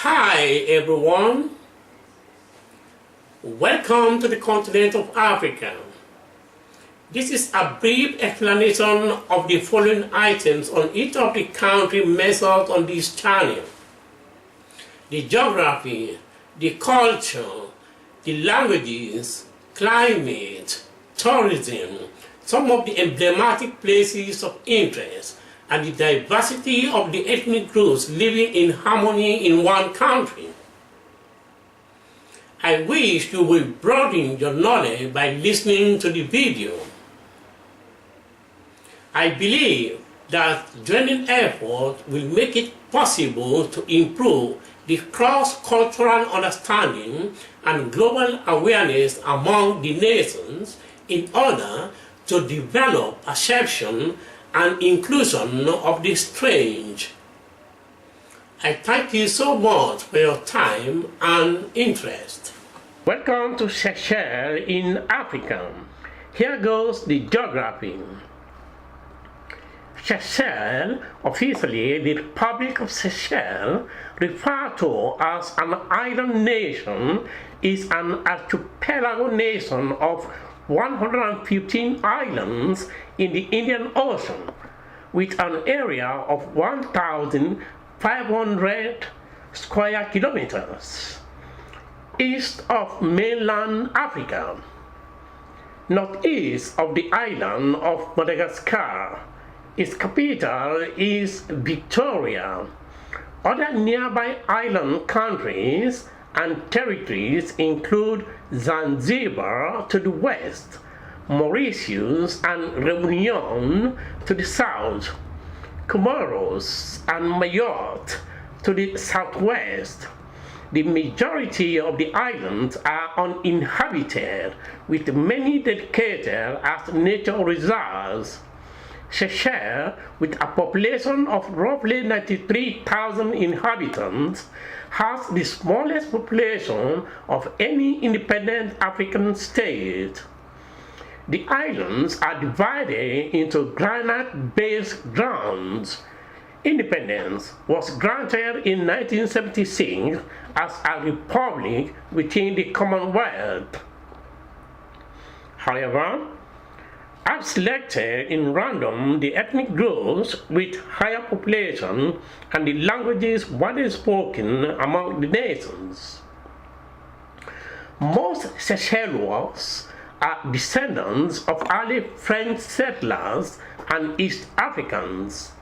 Hi everyone, welcome to the continent of Africa. This is a brief explanation of the following items on each of the country measured on this channel: the geography, the culture, the languages, climate, tourism, some of the emblematic places of interest, and the diversity of the ethnic groups living in harmony in one country. I wish you will broaden your knowledge by listening to the video. I believe that joining effort will make it possible to improve the cross-cultural understanding and global awareness among the nations in order to develop perception and inclusion of the strange. I thank you so much for your time and interest. Welcome to Seychelles in Africa. Here goes the geography. Seychelles, officially the Republic of Seychelles, referred to as an island nation, is an archipelago nation of 115 islands in the Indian Ocean, with an area of 1,500 square kilometers, east of mainland Africa, northeast of the island of Madagascar. Its capital is Victoria. Other nearby island countries and territories include Zanzibar to the west, Mauritius and Reunion to the south, Comoros and Mayotte to the southwest. The majority of the islands are uninhabited, with many dedicated as nature reserves. Seychelles, with a population of roughly 93,000 inhabitants, has the smallest population of any independent African state. The islands are divided into granite-based grounds. Independence was granted in 1976 as a republic within the Commonwealth. However, I've selected in random the ethnic groups with higher population and the languages widely spoken among the nations. Most Seychellois are descendants of early French settlers and East Africans.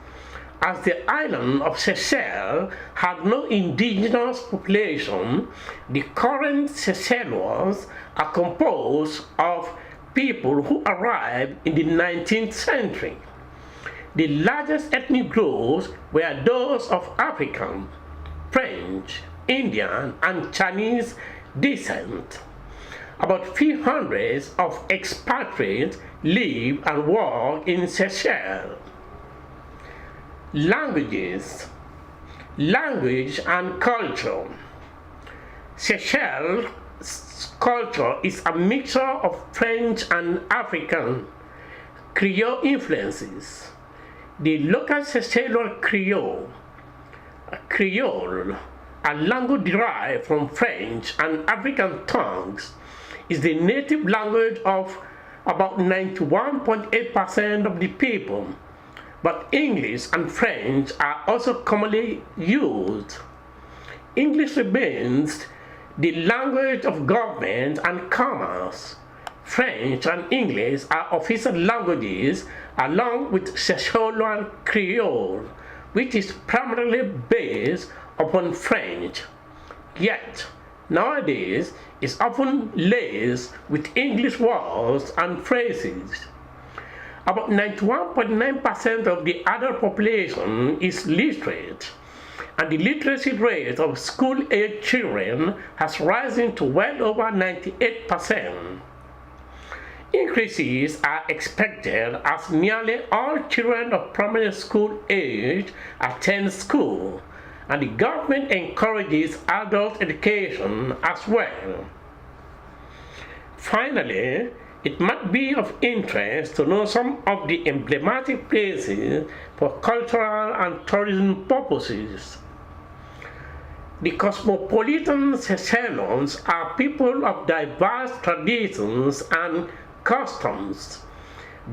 As the island of Seychelles had no indigenous population, the current Seychellois are composed of people who arrived in the 19th century. The largest ethnic groups were those of African, French, Indian, and Chinese descent. About 300 of expatriates live and work in Seychelles. Languages, language and culture. Seychelles culture is a mixture of French and African Creole influences. The local Seychellois Creole, a language derived from French and African tongues, is the native language of about 91.8% of the people, but English and French are also commonly used. English remains the language of government and commerce. French and English are official languages along with Seychellois Creole, which is primarily based upon French, yet nowadays is often laced with English words and phrases. About 91.9% of the adult population is literate, and the literacy rate of school-age children has risen to well over 98%. Increases are expected as nearly all children of primary school age attend school, and the government encourages adult education as well. Finally, it might be of interest to know some of the emblematic places for cultural and tourism purposes. The cosmopolitan Seychelles are people of diverse traditions and customs,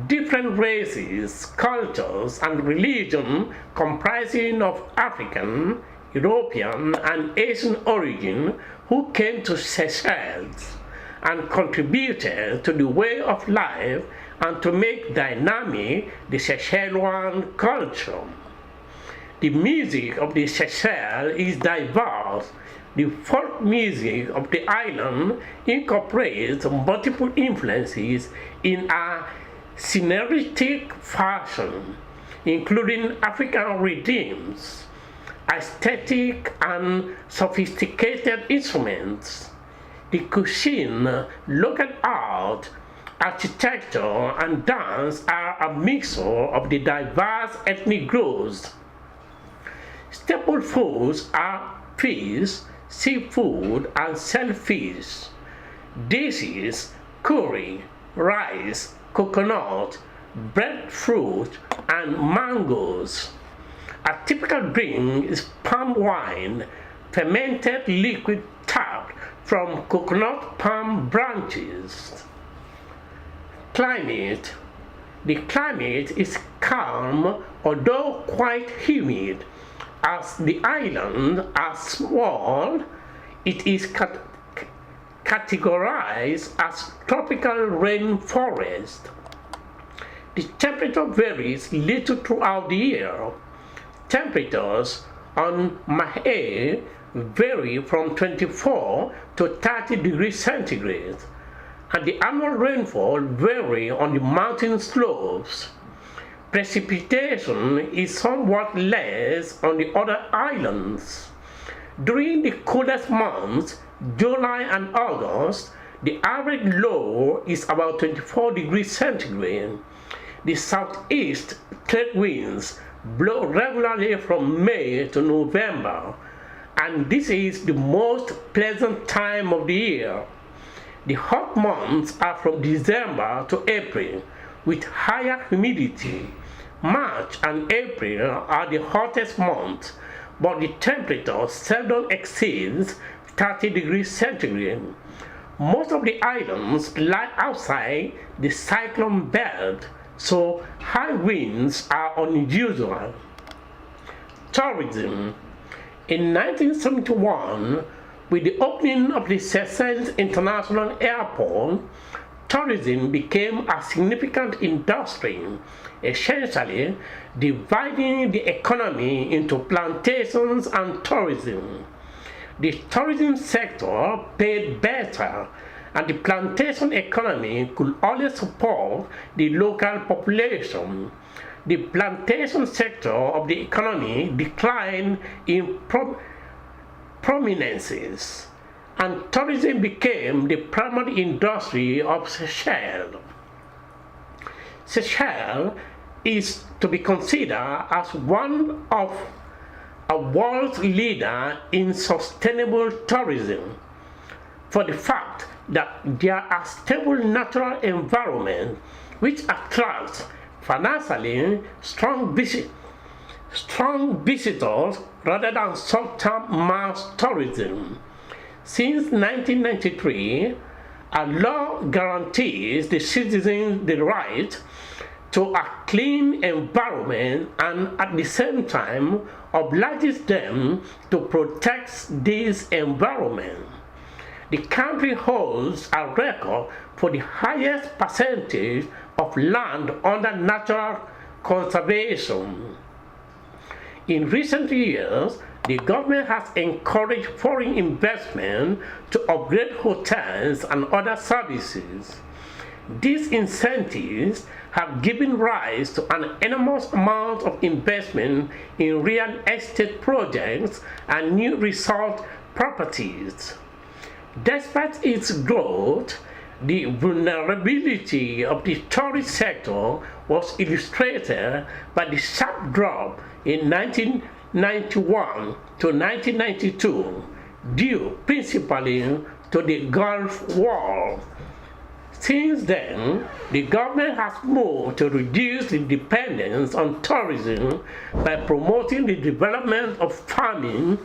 different races, cultures, and religion comprising of African, European, and Asian origin who came to Seychelles and contributed to the way of life and to make dynamic the Seychellois culture. The music of the Seychelles is diverse. The folk music of the island incorporates multiple influences in a synergistic fashion, including African rhythms, aesthetic and sophisticated instruments. The cuisine, local art, architecture, and dance are a mixture of the diverse ethnic groups. Staple foods are fish, seafood, and shellfish. Dishes, curry, rice, coconut, breadfruit, and mangoes. A typical drink is palm wine, fermented liquid tapped from coconut palm branches. Climate. The climate is calm, although quite humid. As the islands are small, it is categorized as tropical rainforest. The temperature varies little throughout the year. Temperatures on Mahé vary from 24 to 30 degrees centigrade, and the annual rainfall vary on the mountain slopes. Precipitation is somewhat less on the other islands. During the coolest months, July and August, the average low is about 24 degrees centigrade. The southeast trade winds blow regularly from May to November, and this is the most pleasant time of the year. The hot months are from December to April, with higher humidity. March and April are the hottest months, but the temperature seldom exceeds 30 degrees centigrade. Most of the islands lie outside the cyclone belt, so high winds are unusual. Tourism. In 1971, with the opening of the Seychelles International Airport, tourism became a significant industry, essentially dividing the economy into plantations and tourism. The tourism sector paid better, and the plantation economy could only support the local population. The plantation sector of the economy declined in prominence, and tourism became the primary industry of Seychelles. Seychelles is to be considered as one of a world leader in sustainable tourism for the fact that there are stable natural environment which attracts financially strong visitors rather than short-term mass tourism. Since 1993, a law guarantees the citizens the right to a clean environment and at the same time obliges them to protect this environment. The country holds a record for the highest percentage of land under natural conservation. In recent years, the government has encouraged foreign investment to upgrade hotels and other services. These incentives have given rise to an enormous amount of investment in real estate projects and new resort properties. Despite its growth, the vulnerability of the tourist sector was illustrated by the sharp drop in 1991 to 1992, due principally to the Gulf War. Since then, the government has moved to reduce the dependence on tourism by promoting the development of farming,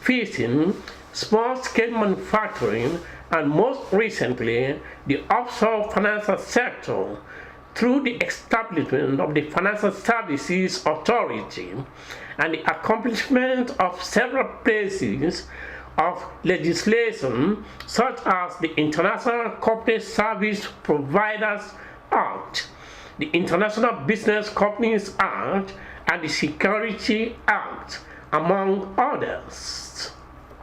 fishing, small-scale manufacturing, and most recently, the offshore financial sector through the establishment of the Financial Services Authority and the accomplishment of several pieces of legislation such as the International Corporate Service Providers Act, the International Business Companies Act, and the Security Act, among others.